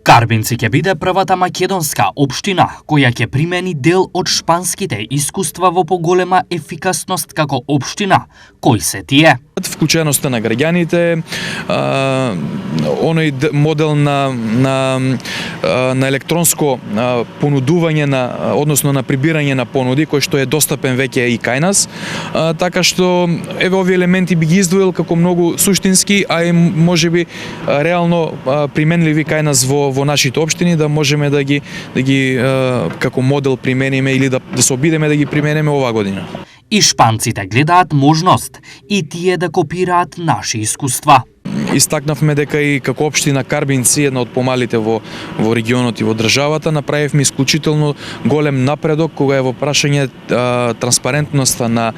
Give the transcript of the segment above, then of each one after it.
Карбинци ќе биде првата македонска општина која ќе примени дел од шпанските искуства во поголема ефикасност како општина. Кои се тие? Вклученоста на граѓаните, оној модел на електронско понудување односно на прибирање на понуди кој што е достапен веќе и кај нас, така што овие елементи би ги издвоил како многу суштински, а и можеби реално применливи кај нас во нашите општини, да можеме да ги како модел примениме или да се обидеме да ги примениме оваа година. И шпанците гледаат можност и тие да копираат наши искуства. Истакнавме дека и како општина Карбинци, една од помалите во регионот и во државата, направивме исклучително голем напредок кога е во прашање транспарентноста на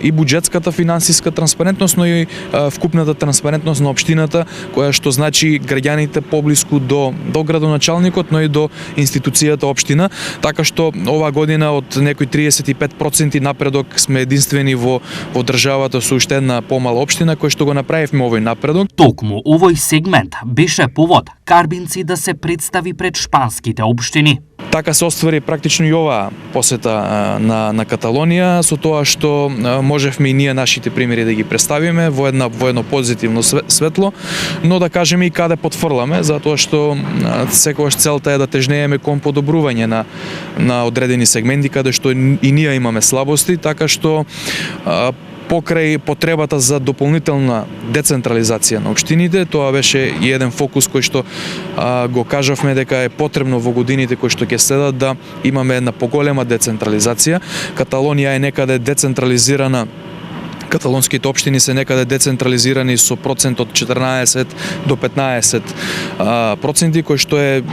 и буџетската финансиска транспарентност, но и вкупната транспарентност на општината, која што значи граѓаните поблиску до градоначалникот, но и до институцијата општина, така што оваа година од некои 35% напредок сме единствени во државата со уште една помала општина која што го направивме овој напредок. Токму овој сегмент беше повод Карбинци да се представи пред шпанските општини. Така се оствари практично и оваа посета на Каталонија, со тоа што можевме и ние нашите примери да ги представиме во едно позитивно светло, но да кажеме и каде потфрламе, затоа што секогаш целта е да тежнееме кон подобрување на одредени сегменти каде што и ние имаме слабости, така што покрај потребата за дополнителна децентрализација на општините, тоа беше и еден фокус кој што го кажавме дека е потребно во годините кои што ќе следат да имаме една поголема децентрализација. Каталонија е некаде децентрализирана. Каталонските општини се некаде децентрализирани со процент од 14 до 15%, кој што е,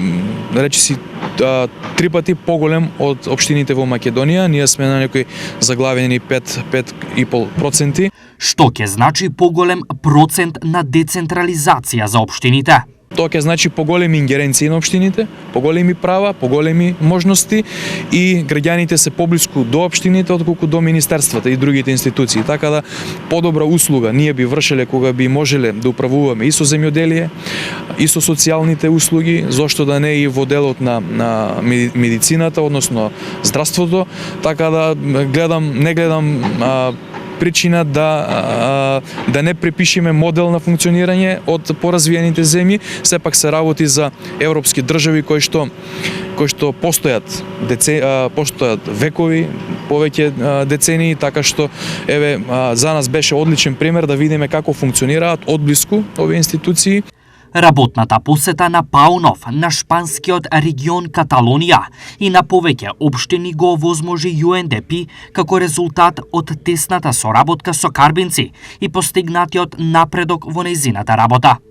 речиси, 3 пати поголем од општините во Македонија. Ние сме на некои заглавени 5,5%. Што ќе значи поголем процент на децентрализација за општините? Тоа ќе значи поголеми ингеренции на општините, поголеми права, поголеми можности и граѓаните се поблиску до општините отколку до министерствата и другите институции. Така да подобра услуга ние би вршеле кога би можеле да управуваме и со земјоделие, и со социјалните услуги, зошто да не и во делот на медицината, односно здравството. Така да не гледам причина да не препишеме модел на функционирање од поразвиените земји. Сепак се работи за европски држави кои што постојат векови, повеќе децении, така што за нас беше одличен пример да видиме како функционираат одблиску овие институции. Работната посета на Паунов на шпанскиот регион Каталонија и на повеќе општини го овозможи UNDP како резултат од тесната соработка со Карбинци и постигнатиот напредок во нејзината работа.